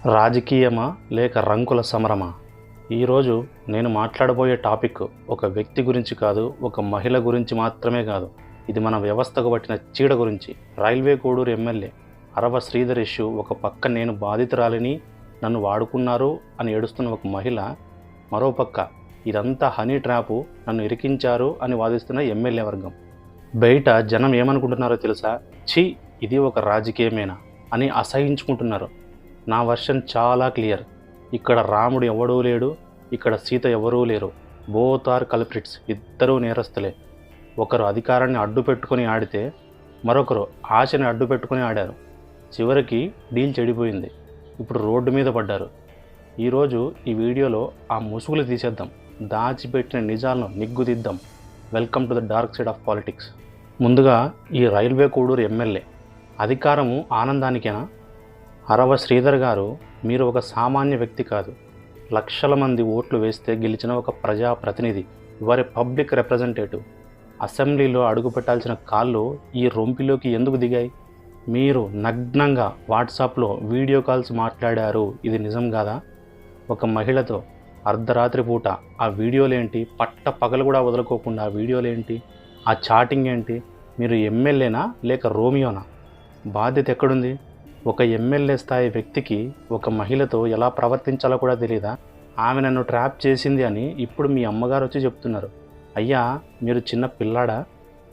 రాజకీయమా లేక రంకుల సమరమా? ఈరోజు నేను మాట్లాడబోయే టాపిక్ ఒక వ్యక్తి గురించి కాదు, ఒక మహిళ గురించి మాత్రమే కాదు. ఇది మన వ్యవస్థకు పట్టిన చీడ గురించి. రైల్వే కోడూరు ఎమ్మెల్యే అరవ శ్రీధర్ ఇష్యూ. ఒక పక్క నేను బాధితురాలిని, నన్ను వాడుకున్నారు అని ఏడుస్తున్న ఒక మహిళ, మరోపక్క ఇదంతా హనీ ట్రాపు, నన్ను ఇరికించారు అని వాదిస్తున్న ఎమ్మెల్యే వర్గం. బయట జనం ఏమనుకుంటున్నారో తెలుసా? ఛీ, ఇది ఒక రాజకీయమేనా అని అసహించుకుంటున్నారు. నా వర్షన్ చాలా క్లియర్. ఇక్కడ రాముడు ఎవడూ లేడు, ఇక్కడ సీత ఎవరూ లేరు. Both are culprits. ఇద్దరూ నేరస్తులే. ఒకరు అధికారాన్ని అడ్డు పెట్టుకొని ఆడితే మరొకరు ఆశని అడ్డు పెట్టుకొని ఆడారు. చివరికి డీల్ చెడిపోయింది. ఇప్పుడు రోడ్డు మీద పడ్డారు. ఈరోజు ఈ వీడియోలో ఆ ముసుగులు తీసేద్దాం, దాచిపెట్టిన నిజాలను నిగ్గుదిద్దాం. Welcome to the dark side of politics. ముందుగా ఈ రైల్వే కోడూరు ఎమ్మెల్యే అధికారము ఆనందానికేనా? అరవ శ్రీధర్ గారు, మీరు ఒక సామాన్య వ్యక్తి కాదు. లక్షల మంది ఓట్లు వేస్తే గెలిచిన ఒక ప్రజాప్రతినిధి. వారి పబ్లిక్ రిప్రజెంటేటివ్. అసెంబ్లీలో అడుగుపెట్టాల్సిన కాళ్ళు ఈ రొంపిలోకి ఎందుకు దిగాయి? మీరు నగ్నంగా వాట్సాప్లో వీడియో కాల్స్ మాట్లాడారు. ఇది నిజం కాదా? ఒక మహిళతో అర్ధరాత్రి పూట ఆ వీడియోలేంటి? పట్ట పగలు కూడా వదులుకోకుండా ఆ వీడియోలేంటి? ఆ చాటింగ్ ఏంటి? మీరు ఎమ్మెల్యేనా లేక రోమియోనా? బాధ్యత ఎక్కడుంది? ఒక ఎమ్మెల్యే స్థాయి వ్యక్తికి ఒక మహిళతో ఎలా ప్రవర్తించాలో కూడా తెలియదా? ఆమె నన్ను ట్రాప్ చేసింది అని ఇప్పుడు మీ అమ్మగారు వచ్చి చెప్తున్నారు. అయ్యా, మీరు చిన్న పిల్లాడా?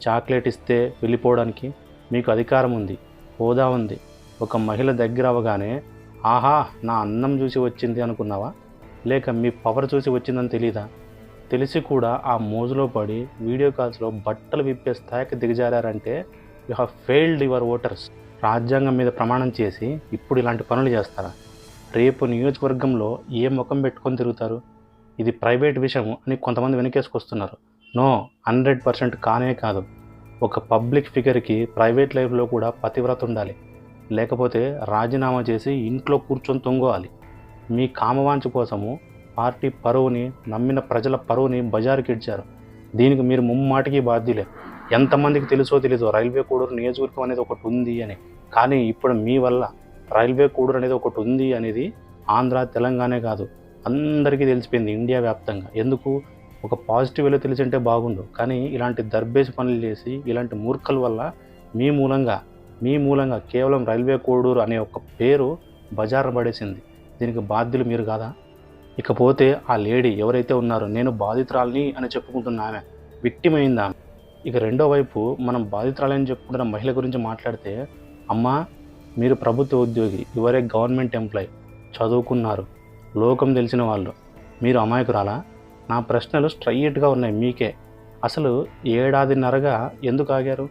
చాక్లెట్ ఇస్తే వెళ్ళిపోవడానికి మీకు అధికారం ఉంది, హోదా ఉంది. ఒక మహిళ దగ్గర అవగానే ఆహా నా అన్నం చూసి వచ్చింది అనుకున్నావా? లేక మీ పవర్ చూసి వచ్చిందని తెలీదా? తెలిసి కూడా ఆ మోజులో పడి వీడియో కాల్స్లో బట్టలు విప్పే స్థాయికి దిగజారంటే you have failed your voters. రాజ్యాంగం మీద ప్రమాణం చేసి ఇప్పుడు ఇలాంటి పనులు చేస్తారా? రేపు నియోజకవర్గంలో ఏ ముఖం పెట్టుకొని తిరుగుతారు? ఇది ప్రైవేట్ విషయం అని కొంతమంది వెనకేసుకొస్తున్నారు. నో, 100% కానే కాదు. ఒక పబ్లిక్ ఫిగర్కి ప్రైవేట్ లైఫ్లో కూడా పతివ్రత ఉండాలి. లేకపోతే రాజీనామా చేసి ఇంట్లో కూర్చొని తొంగోవాలి. మీ కామవాంఛ కోసము పార్టీ పరువుని, నమ్మిన ప్రజల పరువుని బజారుకి ఇడ్చారు. దీనికి మీరు ముమ్మాటికి బాధ్యులే. ఎంతమందికి తెలుసో తెలీదో రైల్వే కోడూరు నియోజకవర్గం అనేది ఒకటి ఉంది అని. కానీ ఇప్పుడు మీ వల్ల రైల్వే కోడూరు అనేది ఒకటి ఉంది అనేది ఆంధ్ర, తెలంగాణే కాదు, అందరికీ తెలిసిపోయింది ఇండియా వ్యాప్తంగా. ఎందుకు? ఒక పాజిటివ్ వేలో తెలిసింటే బాగుండు. కానీ ఇలాంటి దర్బేసి పనులు చేసి ఇలాంటి మూర్ఖల వల్ల మీ మూలంగా కేవలం రైల్వే కోడూరు అనే ఒక పేరు బజారు పడేసింది. దీనికి బాధ్యులు మీరు కాదా? ఇకపోతే ఆ లేడీ ఎవరైతే ఉన్నారో, నేను బాధితురాలిని అని చెప్పుకుంటున్న ఆమె విక్టిమ్ అయింది. ఆమె ఇక రెండో వైపు మనం బాధితురాలని చెప్పుకుంటున్న మహిళ గురించి మాట్లాడితే, అమ్మా, మీరు ప్రభుత్వ ఉద్యోగి, యువరే గవర్నమెంట్ ఎంప్లాయ్, చదువుకున్నారు, లోకం తెలిసిన వాళ్ళు, మీరు అమాయకురాలా? నా ప్రశ్నలు స్ట్రైట్గా ఉన్నాయి మీకే. అసలు ఏడాదిన్నరగా ఎందుకు ఆగారు?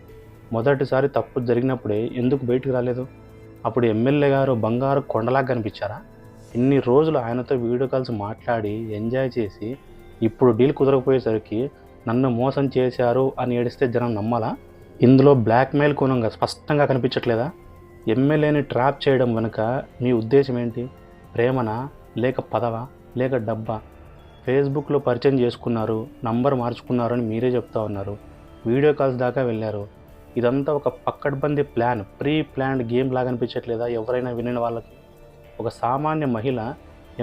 మొదటిసారి తప్పు జరిగినప్పుడే ఎందుకు బయటకు రాలేదు? అప్పుడు ఎమ్మెల్యే గారు బంగారు కొండలాగా కనిపించారా? ఇన్ని రోజులు ఆయనతో వీడియో కాల్స్ మాట్లాడి ఎంజాయ్ చేసి ఇప్పుడు డీల్ కుదరకపోయేసరికి నన్ను మోసం చేశారు అని ఏడిస్తే జనం నమ్మాలా? ఇందులో బ్లాక్మెయిల్ కోణంగా స్పష్టంగా కనిపించట్లేదా? ఎమ్మెల్యేని ట్రాప్ చేయడం వెనుక మీ ఉద్దేశం ఏంటి? ప్రేమనా లేక పదవా లేక డబ్బా? ఫేస్బుక్లో పరిచయం చేసుకున్నారు, నంబర్ మార్చుకున్నారు అని మీరే చెప్తా ఉన్నారు. వీడియో కాల్స్ దాకా వెళ్ళారు. ఇదంతా ఒక పక్కడ్బందీ ప్లాన్, ప్రీ ప్లాన్డ్ గేమ్ లాగా అనిపించట్లేదా ఎవరైనా వినిన వాళ్ళకి? ఒక సామాన్య మహిళ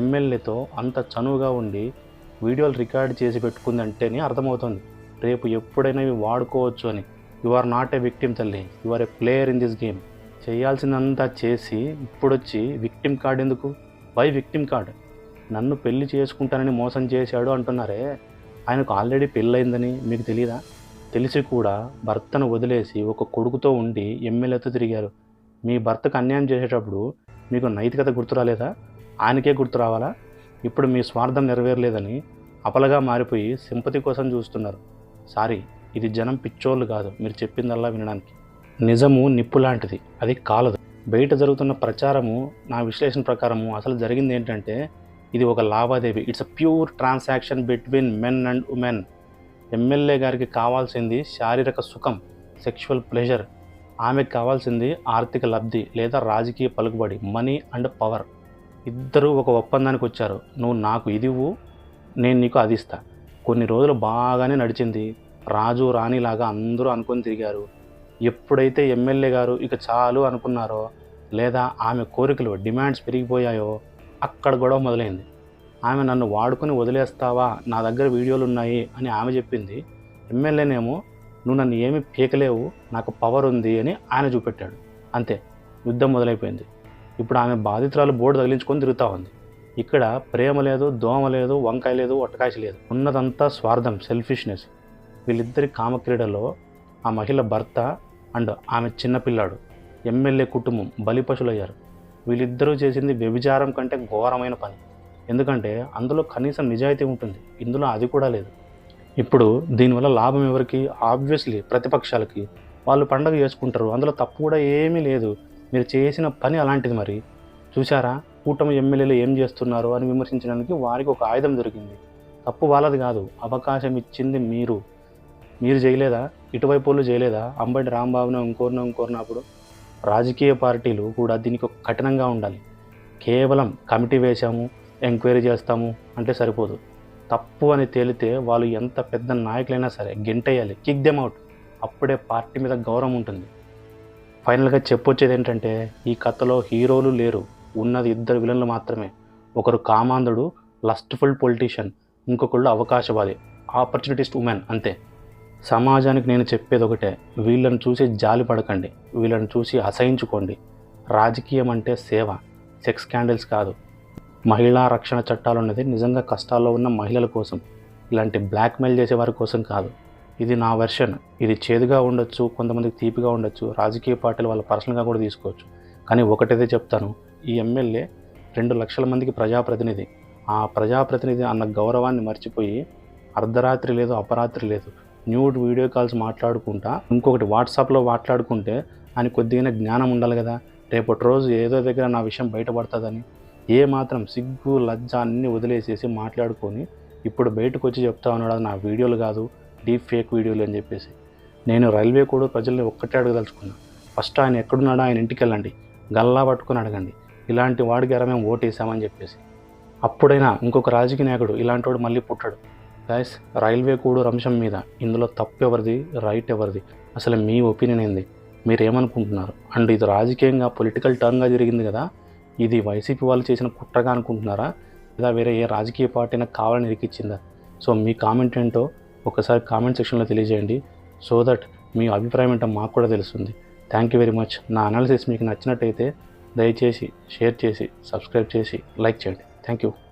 ఎమ్మెల్యేతో అంత చనువుగా ఉండి వీడియోలు రికార్డ్ చేసి పెట్టుకుందంటేనే అర్థమవుతుంది రేపు ఎప్పుడైనా ఇవి వాడుకోవచ్చు అని. You are not a victim తల్లి, you are a player in this game. చేయాల్సిందంతా చేసి ఇప్పుడొచ్చి విక్టిమ్ కార్డ్ ఎందుకు? Why victim card? నన్ను పెళ్లి చేసుకుంటానని మోసం చేశాడు అంటున్నారే, ఆయనకు ఆల్రెడీ పెళ్ళయిందని మీకు తెలియదా? తెలిసి కూడా భర్తను వదిలేసి ఒక కొడుకుతో ఉండి ఎమ్మెల్యేతో తిరిగారు. మీ భర్తకు అన్యాయం చేసేటప్పుడు మీకు నైతికత గుర్తు రాలేదా? ఆయనకే గుర్తు రావాలా? ఇప్పుడు మీ స్వార్థం నెరవేరలేదని అపలగా మారిపోయి సింపతి కోసం చూస్తున్నారు. సారీ, ఇది జనం పిచ్చోళ్ళు కాదు మీరు చెప్పిందల్లా వినడానికి. నిజము నిప్పు లాంటిది, అది కాలదు. బయట జరుగుతున్న ప్రచారము, నా విశ్లేషణ ప్రకారము అసలు జరిగింది ఏంటంటే, ఇది ఒక లావాదేవీ. It's a pure transaction between men and women. MLA గారికి కావాల్సింది శారీరక సుఖం, సెక్షువల్ ప్లెజర్. ఆమెకు కావాల్సింది ఆర్థిక లబ్ధి లేదా రాజకీయ పలుకుబడి, మనీ అండ్ పవర్. ఇద్దరూ ఒక ఒప్పందానికి వచ్చారు. నువ్వు నాకు ఇది ఇవ్వు, నేను నీకు అది ఇస్తా. కొన్ని రోజులు బాగానే నడిచింది. రాజు రాణిలాగా అందరూ అనుకొని తిరిగారు. ఎప్పుడైతే ఎమ్మెల్యే గారు ఇక చాలు అనుకున్నారో, లేదా ఆమె కోరికలు డిమాండ్స్ పెరిగిపోయాయో అక్కడ గొడవ మొదలైంది. ఆమె నన్ను వాడుకొని వదిలేస్తావా, నా దగ్గర వీడియోలు ఉన్నాయి అని ఆమె చెప్పింది. ఎమ్మెల్యేనేమో నువ్వు నన్ను ఏమీ పీకలేవు, నాకు పవర్ ఉంది అని ఆయన చూపెట్టాడు. అంతే, యుద్ధం మొదలైపోయింది. ఇప్పుడు ఆమె బాధితురాలు బోర్డు తగిలించుకొని తిరుగుతూ ఉంది. ఇక్కడ ప్రేమ లేదు, దోమ లేదు, వంకాయ లేదు, ఒట్టకాసి లేదు. ఉన్నదంతా స్వార్థం, సెల్ఫిష్నెస్. వీళ్ళిద్దరి కామక్రీడలో ఆ మహిళ భర్త అండ్ ఆమె చిన్నపిల్లాడు, ఎమ్మెల్యే కుటుంబం బలిపశులయ్యారు. వీళ్ళిద్దరూ చేసింది వ్యభిచారం కంటే ఘోరమైన పని. ఎందుకంటే అందులో కనీసం నిజాయితీ ఉంటుంది, ఇందులో అది కూడా లేదు. ఇప్పుడు దీనివల్ల లాభం ఎవరికి? ఆబ్వియస్లీ ప్రతిపక్షాలకి. వాళ్ళు పండగ చేసుకుంటారు, అందులో తప్పు కూడా ఏమీ లేదు. మీరు చేసిన పని అలాంటిది. మరి చూసారా కూటమి ఎమ్మెల్యేలు ఏం చేస్తున్నారు అని విమర్శించడానికి వారికి ఒక ఆయుధం దొరికింది. తప్పు వాళ్ళది కాదు, అవకాశం ఇచ్చింది మీరు. మీరు చేయలేదా? ఇటువైపు వాళ్ళు చేయలేదా? అంబటి రాంబాబును ఇంకోరినప్పుడు రాజకీయ పార్టీలు కూడా దీనికి కఠినంగా ఉండాలి. కేవలం కమిటీ వేశాము, ఎంక్వైరీ చేస్తాము అంటే సరిపోదు. తప్పు అని తేలితే వాళ్ళు ఎంత పెద్ద నాయకులైనా సరే గెంటేయాలి, కిక్ దెమ్ అవుట్. అప్పుడే పార్టీ మీద గౌరవం ఉంటుంది. ఫైనల్గా చెప్పొచ్చేది ఏంటంటే, ఈ కథలో హీరోలు లేరు, ఉన్నది ఇద్దరు విలన్లు మాత్రమే. ఒకరు కామాంధుడు, లస్ట్ఫుల్ పొలిటీషియన్, ఇంకొకళ్ళు అవకాశవాది, ఆపర్చునిటిస్ట్ ఉమెన్. అంతే. సమాజానికి నేను చెప్పేది ఒకటే, వీళ్ళని చూసి జాలి పడకండి, వీళ్ళని చూసి అసహించుకోండి. రాజకీయం అంటే సేవ, సెక్స్ స్కాండల్స్ కాదు. మహిళా రక్షణ చట్టాలు ఉన్నది నిజంగా కష్టాల్లో ఉన్న మహిళల కోసం, ఇలాంటి బ్లాక్మెయిల్ చేసే వారి కోసం కాదు. ఇది నా వెర్షన్. ఇది చేదుగా ఉండొచ్చు, కొంతమందికి తీపిగా ఉండొచ్చు, రాజకీయ పార్టీలు వాళ్ళ పర్సనల్గా కూడా తీసుకోవచ్చు. కానీ ఒకటైతే చెప్తాను, ఈ ఎమ్మెల్యే 2 లక్షల మందికి ప్రజాప్రతినిధి. ఆ ప్రజాప్రతినిధి అన్న గౌరవాన్ని మర్చిపోయి అర్ధరాత్రి లేదు, అపరాత్రి లేదు, న్యూడ్ వీడియో కాల్స్ మాట్లాడుకుంటా, ఇంకొకటి వాట్సాప్లో మాట్లాడుకుంటే ఆయన కొద్దిగా జ్ఞానం ఉండాలి కదా. రేపటి రోజు ఏదో దగ్గర నా విషయం బయటపడుతుందని ఏ మాత్రం సిగ్గు లజ్జ అన్నీ వదిలేసేసి మాట్లాడుకొని ఇప్పుడు బయటకు వచ్చి చెప్తా ఉన్నాడు, అది నా వీడియోలు కాదు, డీప్ ఫేక్ వీడియోలు అని చెప్పేసి. నేను రైల్వే కూడా ప్రజల్ని ఒక్కటే అడగదలుచుకున్నా, ఫస్ట్ ఆయన ఎక్కడున్నాడో ఆయన ఇంటికి వెళ్ళండి, గల్లా పట్టుకొని అడగండి, ఇలాంటి వాడికి ఎరా మేము ఓటేసామని చెప్పేసి. అప్పుడైనా ఇంకొక రాజకీయ నాయకుడు ఇలాంటి వాడు మళ్ళీ పుట్టాడు. గైస్, రైల్వే కూడా అంశం మీద ఇందులో తప్పు ఎవరిది, రైట్ ఎవరిది, అసలు మీ ఒపీనియన్ ఏంది, మీరు ఏమనుకుంటున్నారు? అండ్ ఇది రాజకీయంగా పొలిటికల్ టర్న్గా జరిగింది కదా, ఇది వైసీపీ వాళ్ళు చేసిన కుట్రగా అనుకుంటున్నారా, లేదా వేరే ఏ రాజకీయ పార్టీ నాకు కావాలని ఇరికిచ్చిందా? సో మీ కామెంట్ ఏంటో ఒకసారి కామెంట్ సెక్షన్లో తెలియజేయండి, సో దట్ మీ అభిప్రాయం ఏంటో మాకు కూడా తెలుస్తుంది. Thank you very much. నా అనాలిసిస్ మీకు నచ్చినట్టయితే దయచేసి షేర్ చేసి, సబ్స్క్రైబ్ చేసి, లైక్ చేయండి. Thank you.